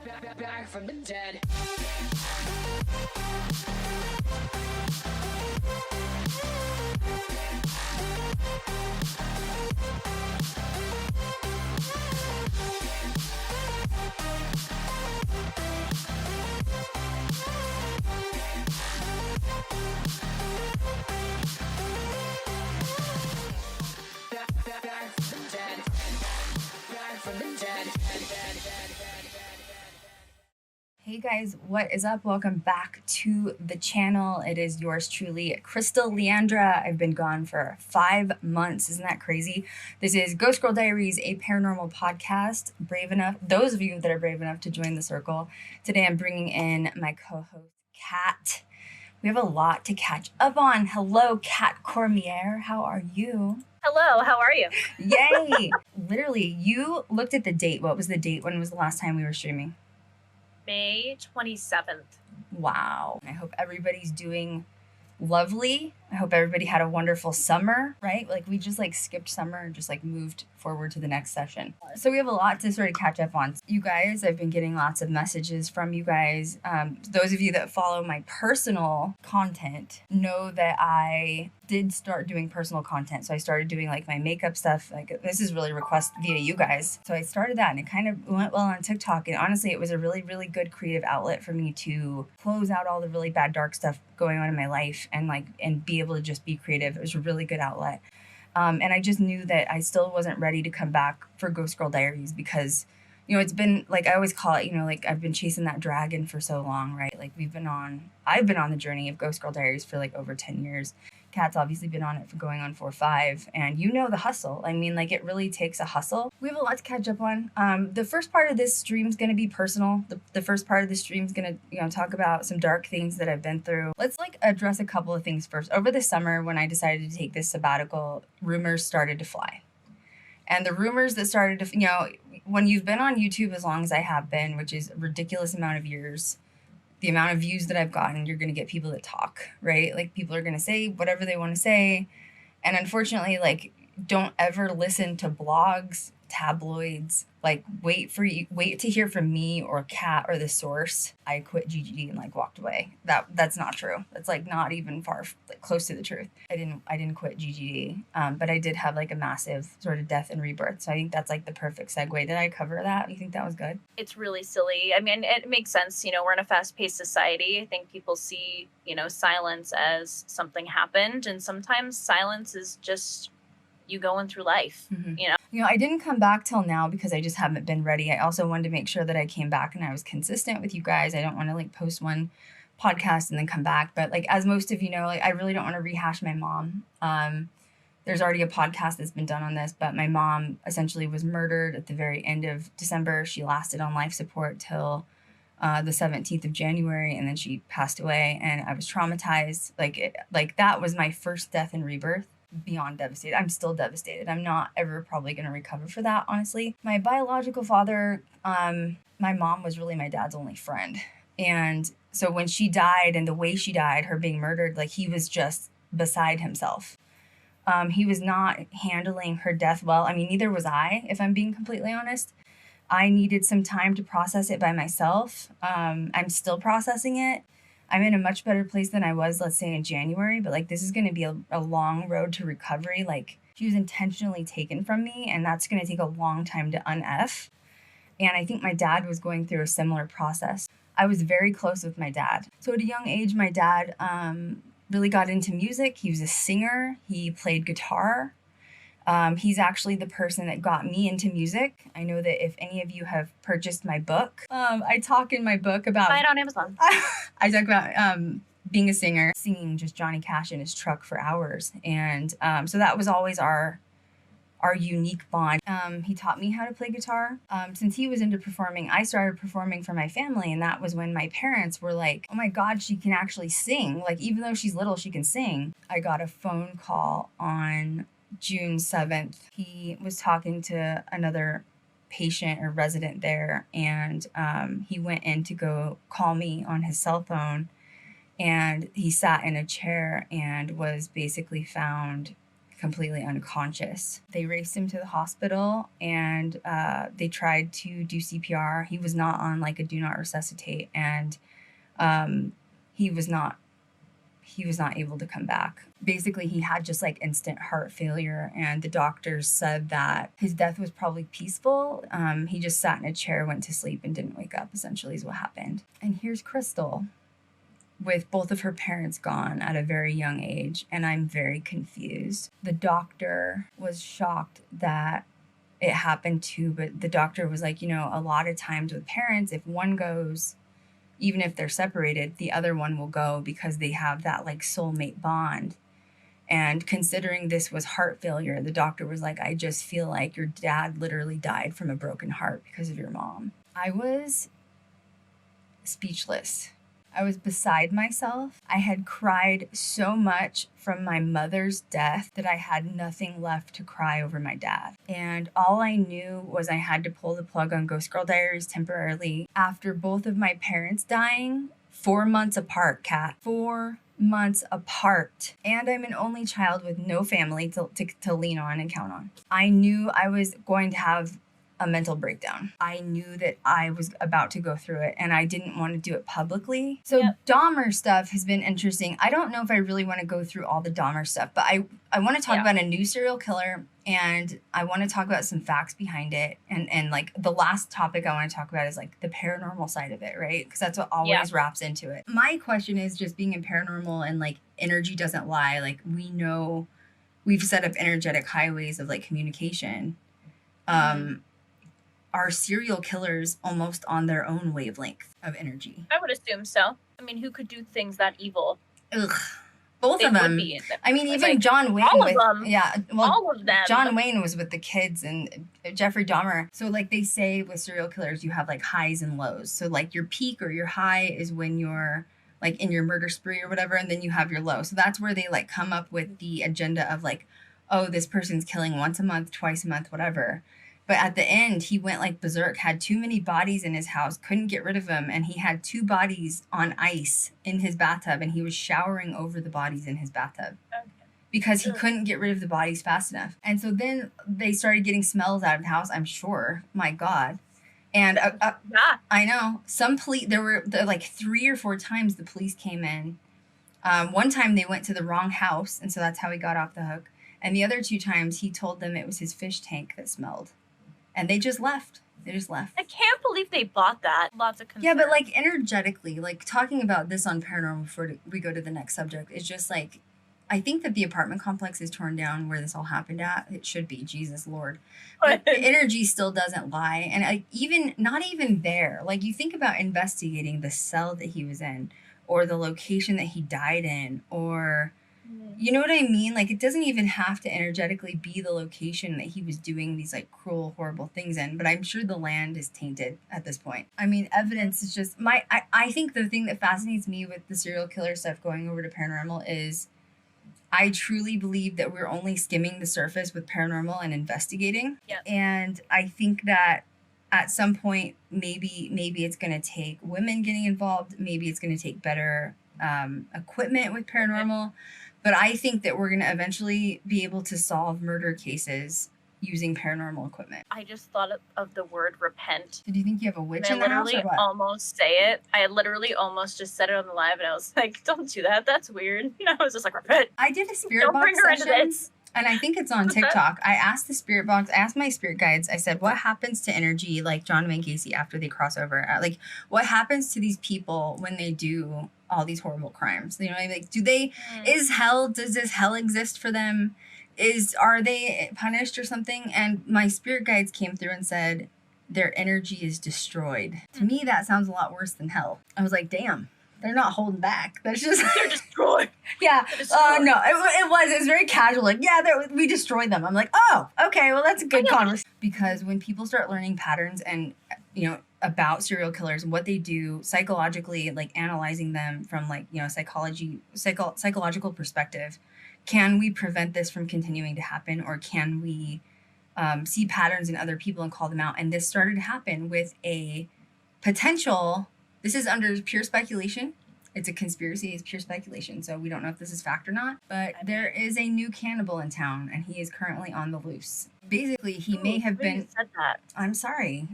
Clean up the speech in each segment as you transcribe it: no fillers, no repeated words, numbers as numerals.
Back from the dead. Back from the dead. Back from the dead. Hey guys, what is up? Welcome back to the channel. It is yours truly, Krystal Leandra. I've been gone for 5 months. Isn't that crazy? This is Ghost Girl Diaries, a paranormal podcast. Those of you that are brave enough to join the circle. Today I'm bringing in my co-host, Kat. We have a lot to catch up on. Hello, Kat Cormier. How are you? Hello, how are you? Yay! Literally, you looked at the date. What was the date? When was the last time we were streaming? May 27th. Wow. I hope everybody's doing lovely. I hope everybody had a wonderful summer, right? Like we just skipped summer and just moved forward to the next session. So we have a lot to sort of catch up on. You guys, I've been getting lots of messages from you guys. Those of you that follow my personal content know that I did start doing personal content. So I started doing my makeup stuff. This is really request via you guys. So I started that and it kind of went well on TikTok. And honestly, it was a really, really good creative outlet for me to close out all the really bad, dark stuff going on in my life and be able to just be creative. It was a really good outlet. And I just knew that I still wasn't ready to come back for Ghost Girl Diaries because, it's been I always call it, I've been chasing that dragon for so long, right? I've been on the journey of Ghost Girl Diaries for over 10 years. Kat's obviously been on it for going on 4 or 5, and the hustle. It really takes a hustle. We have a lot to catch up on. The first part of this stream is going to be personal. The first part of the stream is going to, talk about some dark things that I've been through. Let's address a couple of things first. Over the summer, when I decided to take this sabbatical, rumors started to fly. And the rumors that started to, when you've been on YouTube as long as I have been, which is a ridiculous amount of years, the amount of views that I've gotten, you're going to get people that talk, right? People are going to say whatever they want to say. And unfortunately, don't ever listen to blogs, tabloids, wait to hear from me or Kat or the source. I quit GGD and walked away. That's not true. That's not even far close to the truth. I didn't quit GGD, but I did have a massive sort of death and rebirth. So I think that's the perfect segue. Did I cover that? You think that was good? It's really silly. I mean, it makes sense. We're in a fast-paced society. I think people see, silence as something happened, and sometimes silence is just you going through life, I didn't come back till now because I just haven't been ready. I also wanted to make sure that I came back and I was consistent with you guys. I don't want to post one podcast and then come back. But as most of you know, I really don't want to rehash my mom. There's already a podcast that's been done on this, but my mom essentially was murdered at the very end of December. She lasted on life support till the 17th of January, and then she passed away, and I was traumatized. That was my first death and rebirth. Beyond devastated. I'm still devastated. I'm not ever probably going to recover for that, honestly. My biological father, my mom was really my dad's only friend. And so when she died and the way she died, her being murdered, he was just beside himself. He was not handling her death well. I mean, neither was I, if I'm being completely honest. I needed some time to process it by myself. I'm still processing it. I'm in a much better place than I was, let's say, in January, but this is going to be a long road to recovery. She was intentionally taken from me, and that's going to take a long time to un-F. And I think my dad was going through a similar process. I was very close with my dad. So at a young age, my dad really got into music. He was a singer. He played guitar. He's actually the person that got me into music. I know that if any of you have purchased my book, I talk in my book about... Buy it on Amazon. I talk about being a singer, singing just Johnny Cash in his truck for hours. And so that was always our unique bond. He taught me how to play guitar. Since he was into performing, I started performing for my family. And that was when my parents were like, oh my God, she can actually sing. Even though she's little, she can sing. I got a phone call on June 7th. He was talking to another patient or resident there, and he went in to go call me on his cell phone, and he sat in a chair and was basically found completely unconscious. They raced him to the hospital, and they tried to do CPR. He was not on like a do not resuscitate, and he was not able to come back. Basically, he had just like instant heart failure, and the doctors said that his death was probably peaceful. He just sat in a chair, went to sleep, and didn't wake up, essentially, is what happened. And here's Krystal with both of her parents gone at a very young age, and I'm very confused. The doctor was shocked that it happened too, but the doctor was like, a lot of times with parents, if one goes, even if they're separated, the other one will go because they have that like soulmate bond. And considering this was heart failure, the doctor was like, I just feel like your dad literally died from a broken heart because of your mom. I was speechless. I was beside myself. I had cried so much from my mother's death that I had nothing left to cry over my dad. And all I knew was I had to pull the plug on Ghost Girl Diaries temporarily after both of my parents dying 4 months apart, Kat. 4 months apart. And I'm an only child with no family to lean on and count on. I knew I was going to have a mental breakdown. I knew that I was about to go through it, and I didn't want to do it publicly. So Dahmer stuff has been interesting. I don't know if I really want to go through all the Dahmer stuff, but I want to talk about a new serial killer, and I want to talk about some facts behind it. And like the last topic I want to talk about is like the paranormal side of it, right? Because that's what always wraps into it. My question is just being in paranormal and like energy doesn't lie. Like we know we've set up energetic highways of like communication. Are serial killers almost on their own wavelength of energy? I would assume so. I mean, who could do things that evil? Ugh. Both of them. I mean, even like, John Wayne. All of them. Yeah. Well, all of them. John Wayne was with the kids, and Jeffrey Dahmer. So like they say with serial killers, you have like highs and lows. So like your peak or your high is when you're like in your murder spree or whatever, and then you have your low. So that's where they like come up with the agenda of like, oh, this person's killing once a month, twice a month, whatever. But at the end, he went like berserk, had too many bodies in his house, couldn't get rid of them. And he had 2 bodies on ice in his bathtub, and he was showering over the bodies in his bathtub because he couldn't get rid of the bodies fast enough. And so then they started getting smells out of the house, I'm sure. My God. And I know some police, there were like 3 or 4 times the police came in. One time they went to the wrong house, and so that's how he got off the hook. And the other 2 times he told them it was his fish tank that smelled. And they just left. I can't believe they bought that. Lots of concern. Yeah, but like energetically, like talking about this on Paranormal before we go to the next subject, is just like, I think that the apartment complex is torn down where this all happened at. It should be, Jesus Lord. But the energy still doesn't lie. And not even there. Like you think about investigating the cell that he was in, or the location that he died in, or... You know what I mean? Like, it doesn't even have to energetically be the location that he was doing these, like, cruel, horrible things in. But I'm sure the land is tainted at this point. I mean, evidence is just... I think the thing that fascinates me with the serial killer stuff going over to paranormal is I truly believe that we're only skimming the surface with paranormal and investigating. Yeah. And I think that at some point, maybe it's going to take women getting involved. Maybe it's going to take better equipment with paranormal. But I think that we're going to eventually be able to solve murder cases using paranormal equipment. I just thought of the word repent. Did you think you have a witch in the house or what? Almost say it. I literally almost just said it on the live, and I was like, don't do that. That's weird. And I was just like, repent. I did a spirit don't box bring her session. Into this. And I think it's on TikTok. I asked my spirit guides, I said, what happens to energy like John Wayne Gacy after they cross over? Like, what happens to these people when they do all these horrible crimes? You know, like, does this hell exist for them? Are they punished or something? And my spirit guides came through and said, their energy is destroyed. To me, that sounds a lot worse than hell. I was like, damn. They're not holding back. That's just... They're destroyed. Yeah. No, it was very casual. Like, yeah, we destroyed them. I'm like, oh, okay, well, that's a good conversation. Because when people start learning patterns and, about serial killers and what they do psychologically, like analyzing them from like, psychological perspective, can we prevent this from continuing to happen? Or can we see patterns in other people and call them out? And this started to happen with a potential... This is under pure speculation. It's a conspiracy. It's pure speculation. So we don't know if this is fact or not. But there is a new cannibal in town, and he is currently on the loose. Basically, he may have been. You said that. I'm sorry.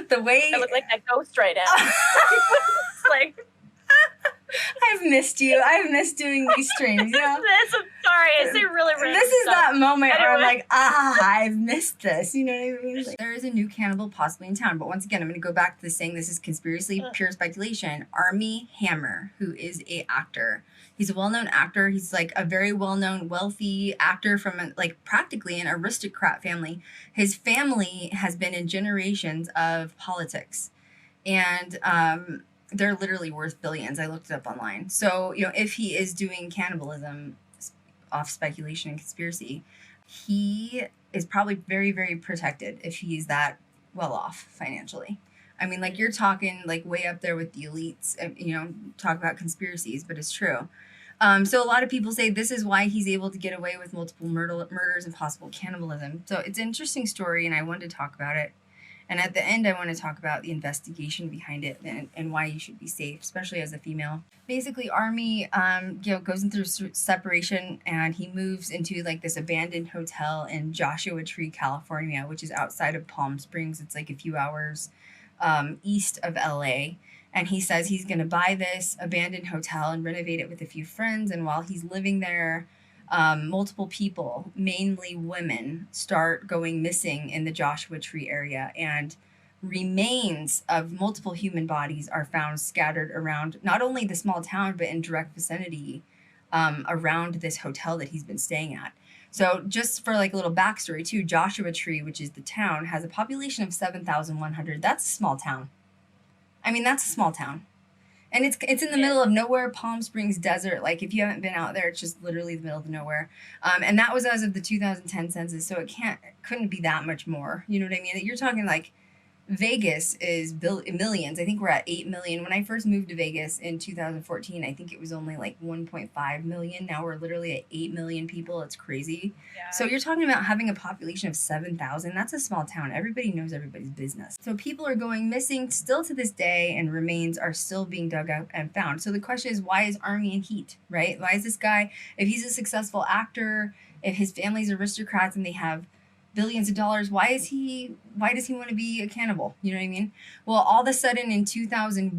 The way I look like that ghost right now. It's like I've missed you. I've missed doing these streams. You know? I'm sorry. I say really random This is stuff. that moment where I'm Anyway. like, I've missed this. You know what I mean? Like, there is a new cannibal possibly in town. But once again, I'm going to go back to the saying this is conspiracy, pure speculation. Armie Hammer, who is a actor. He's a well-known actor. He's like a very well-known, wealthy actor from like practically an aristocrat family. His family has been in generations of politics. And they're literally worth billions. I looked it up online. So, you know, if he is doing cannibalism off speculation and conspiracy, he is probably very, very protected if he's that well off financially. I mean, like, you're talking like way up there with the elites, you know, talk about conspiracies, but it's true. So a lot of people say this is why he's able to get away with multiple murders and possible cannibalism. So it's an interesting story, and I wanted to talk about it. And at the end, I want to talk about the investigation behind it and why you should be safe, especially as a female. Basically, Armie, goes into separation, and he moves into like this abandoned hotel in Joshua Tree, California, which is outside of Palm Springs. It's like a few hours east of LA. And he says he's going to buy this abandoned hotel and renovate it with a few friends. And while he's living there, multiple people, mainly women, start going missing in the Joshua Tree area, and remains of multiple human bodies are found scattered around not only the small town, but in direct vicinity around this hotel that he's been staying at. So just for like a little backstory too, Joshua Tree, which is the town, has a population of 7,100. That's a small town. I mean, that's a small town. And it's in the middle of nowhere, Palm Springs desert. Like, if you haven't been out there, it's just literally the middle of nowhere. And that was as of the 2010 census, so it couldn't be that much more. You know what I mean? You're talking like Vegas is millions. I think we're at 8 million. When I first moved to Vegas in 2014, I think it was only like 1.5 million. Now we're literally at 8 million people. It's crazy. Yeah. So you're talking about having a population of 7,000. That's a small town. Everybody knows everybody's business. So people are going missing still to this day, and remains are still being dug up and found. So the question is, why is Armie in heat, right? Why is this guy, if he's a successful actor, if his family's aristocrats and they have billions of dollars, why does he want to be a cannibal? You know what I mean? Well, all of a sudden in 2001,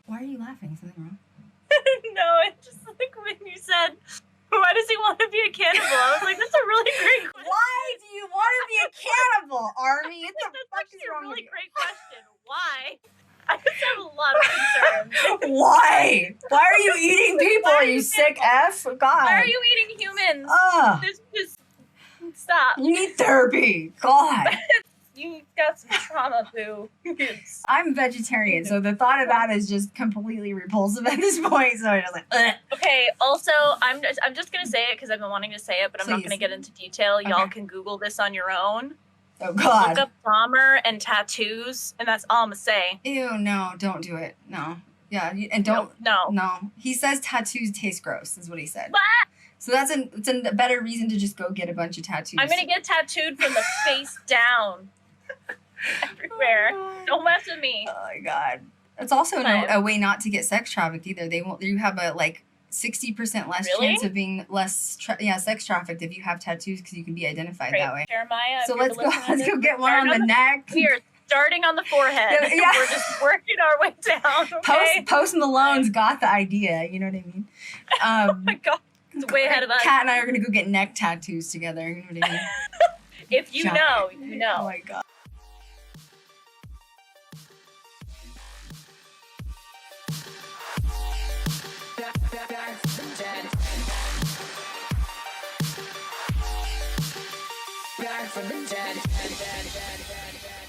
why are you laughing? Something wrong? No, it's just like when you said, why does he want to be a cannibal? I was like, that's a really great question. Why do you want to be a cannibal, Armie? What the fuck is That's wrong a with really you? great question. Why? I just have a lot of concerns. Why? Why are you eating people? Why Are are you you sick cannibal? F? God. Why are you eating humans? This just stop. You need therapy. God. You got some trauma, boo. I'm vegetarian, so the thought of that is just completely repulsive at this point. So I'm just like, ugh. Okay, also, I'm just going to say it because I've been wanting to say it, but I'm not Please. going to get into detail. Y'all Okay. can Google this on your own. Oh, God. Look up Dahmer and tattoos, and that's all I'm going to say. Ew, no, don't do it. No. Yeah, and don't. No. No. He says tattoos taste gross, is what he said. What? So it's a better reason to just go get a bunch of tattoos. I'm going to get tattooed from the face down. Everywhere. Oh, God. Don't mess with me. Oh, my God. It's also a way not to get sex trafficked either. You have a, like, 60% less Really? chance of being sex trafficked if you have tattoos, because you can be identified Great. that way. Jeremiah, So if you're let's listening, go get one on the neck. We are starting on the forehead. Yeah. We're just working our way down. Okay? Post Malone's got the idea. You know what I mean? Oh my God. It's way ahead of us. Kat and I are going to go get neck tattoos together. You know what I mean? If you know, you know. Oh my God. Back from the dead. Back from the dead.